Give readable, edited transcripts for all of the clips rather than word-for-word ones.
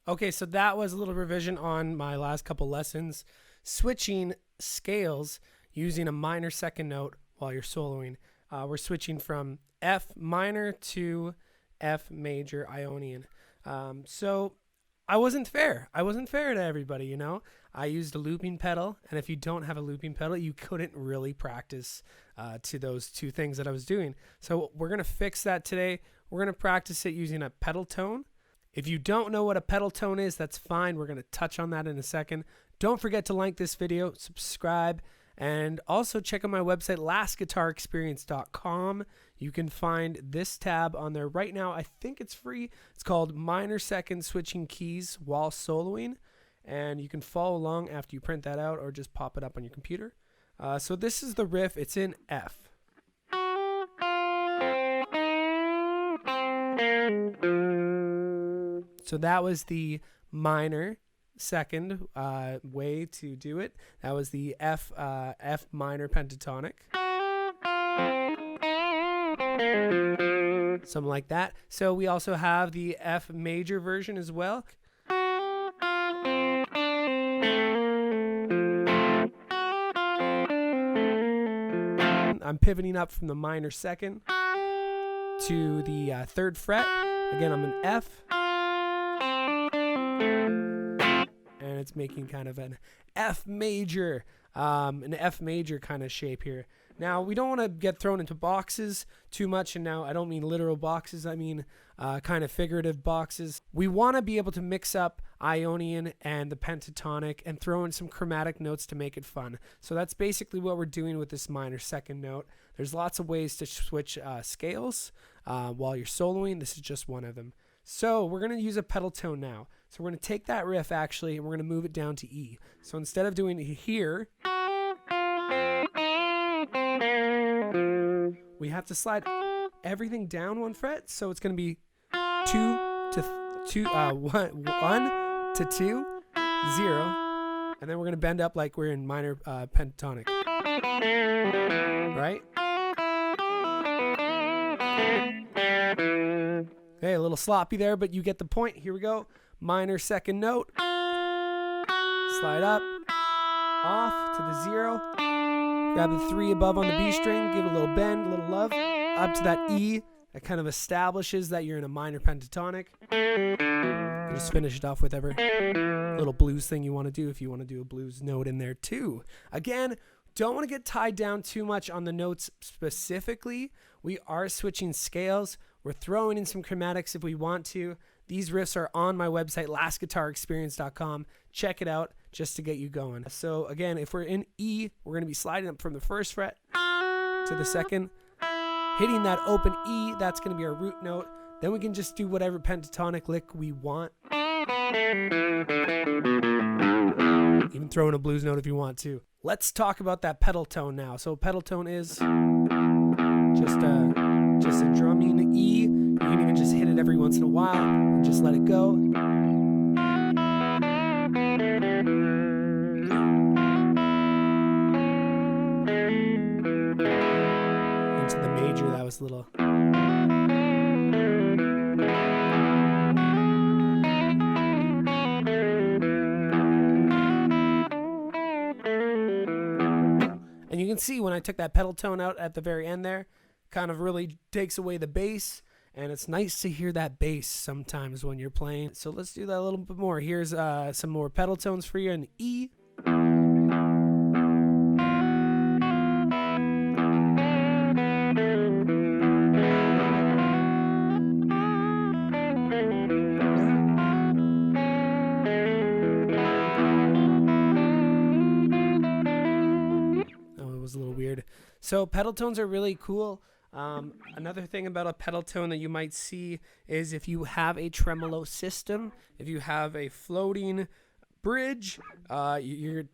Okay, so that was a little revision on my last couple lessons. Switching scales using a minor second note while you're soloing. We're switching from F minor to F major Ionian. So I wasn't fair. I wasn't fair to everybody, you know? I used a looping pedal, and if you don't have a looping pedal, you couldn't really practice to those two things that I was doing. So we're going to fix that today. We're going to practice it using a pedal tone. If you don't know what a pedal tone is, that's fine. We're going to touch on that in a second. Don't forget to like this video, subscribe, and also check out my website, lastguitarexperience.com. You can find this tab on there right now. I think it's free. It's called Minor Second Switching Keys While Soloing, and you can follow along after you print that out or just pop it up on your computer. So this is the riff. It's in F. So that was the minor second way to do it. That was the F minor pentatonic. Something like that. So we also have the F major version as well. I'm pivoting up from the minor second to the third fret. Again, I'm an F. And it's making kind of an F major kind of shape here. Now, we don't want to get thrown into boxes too much, and now I don't mean literal boxes, I mean kind of figurative boxes. We want to be able to mix up Ionian and the pentatonic and throw in some chromatic notes to make it fun. So that's basically what we're doing with this minor second note. There's lots of ways to switch scales while you're soloing. This is just one of them. So we're going to use a pedal tone now. So we're going to take that riff actually and we're going to move it down to E. So instead of doing it here, we have to slide everything down one fret. So it's going to be 1 to 2, 0. And then we're going to bend up like we're in minor pentatonic. Right? Okay, a little sloppy there, but you get the point. Here we go. Minor second note. Slide up. Off to the 0. Grab the 3 above on the B string. Give it a little bend, a little love. Up to that E. That kind of establishes that you're in a minor pentatonic. You just finish it off with whatever little blues thing you want to do if you want to do a blues note in there too. Again, don't want to get tied down too much on the notes specifically. We are switching scales. We're throwing in some chromatics if we want to. These riffs are on my website, lastguitarexperience.com. Check it out just to get you going. So again, if we're in E, we're going to be sliding up from the first fret to the second. Hitting that open E, that's going to be our root note. Then we can just do whatever pentatonic lick we want. Even throw in a blues note if you want to. Let's talk about that pedal tone now. So pedal tone is just a drumming E. You can even just hit it every once in a while and just let it go. Into the major, that was a little. And you can see when I took that pedal tone out at the very end there, kind of really takes away the bass, and it's nice to hear that bass sometimes when you're playing. So let's do that a little bit more. Here's some more pedal tones for you in E. Oh, it was a little weird. So pedal tones are really cool. Another thing about a pedal tone that you might see is if you have a tremolo system, if you have a floating bridge, your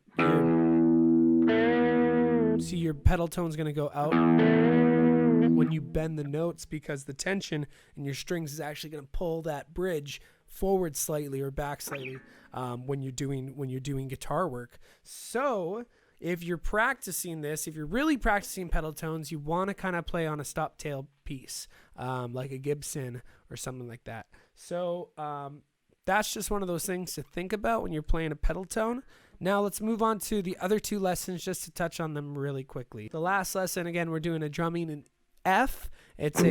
pedal tone's going to go out when you bend the notes because the tension in your strings is actually going to pull that bridge forward slightly or back slightly when you're doing guitar work. So if you're practicing this, if you're really practicing pedal tones, you want to kind of play on a stop tail piece, like a Gibson or something like that. So that's just one of those things to think about when you're playing a pedal tone. Now let's move on to the other two lessons just to touch on them really quickly. The last lesson, again, we're doing a drumming in F. It's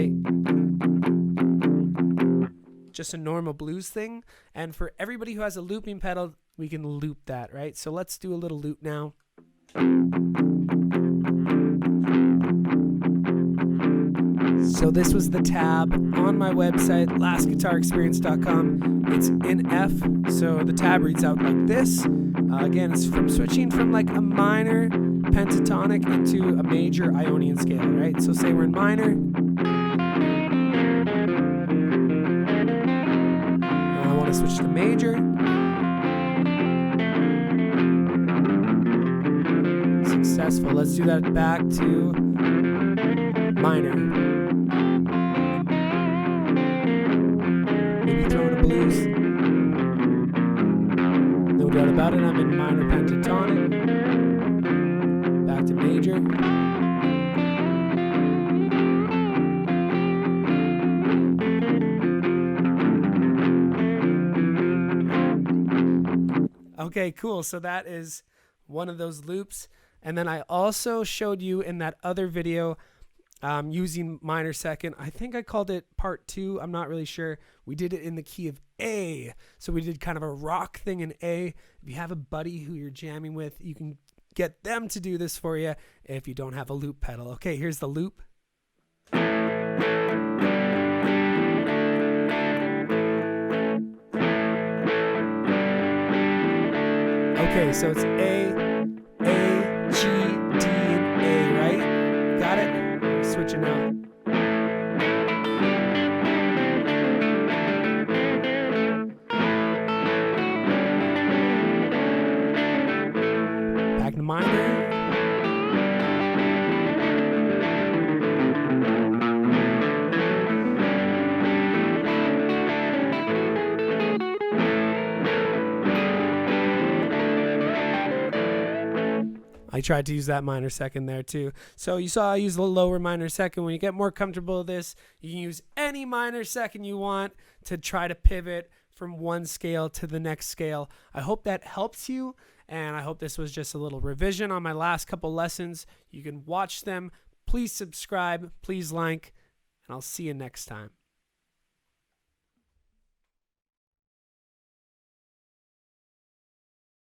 just a normal blues thing. And for everybody who has a looping pedal, we can loop that, right? So let's do a little loop now. So this was the tab on my website, lastguitarexperience.com. It's in F, so the tab reads out like this. Again, it's from switching from like a minor pentatonic into a major Ionian scale, right? So say we're in minor. I want to switch to major. Successful. Let's do that back to minor. Maybe throw in a blues. No doubt about it, I'm in minor pentatonic. Back to major. Okay, cool. So that is one of those loops. And then I also showed you in that other video using minor second. I think I called it part 2. I'm not really sure. We did it in the key of A. So we did kind of a rock thing in A. If you have a buddy who you're jamming with, you can get them to do this for you if you don't have a loop pedal. Okay, here's the loop. Okay, so it's A, G, D, and A, right? Got it? Switching out. Back to minor. I tried to use that minor second there too. So you saw I use the lower minor second. When you get more comfortable with this, you can use any minor second you want to try to pivot from one scale to the next scale. I hope that helps you, and I hope this was just a little revision on my last couple lessons. You can watch them. Please subscribe, please like, and I'll see you next time.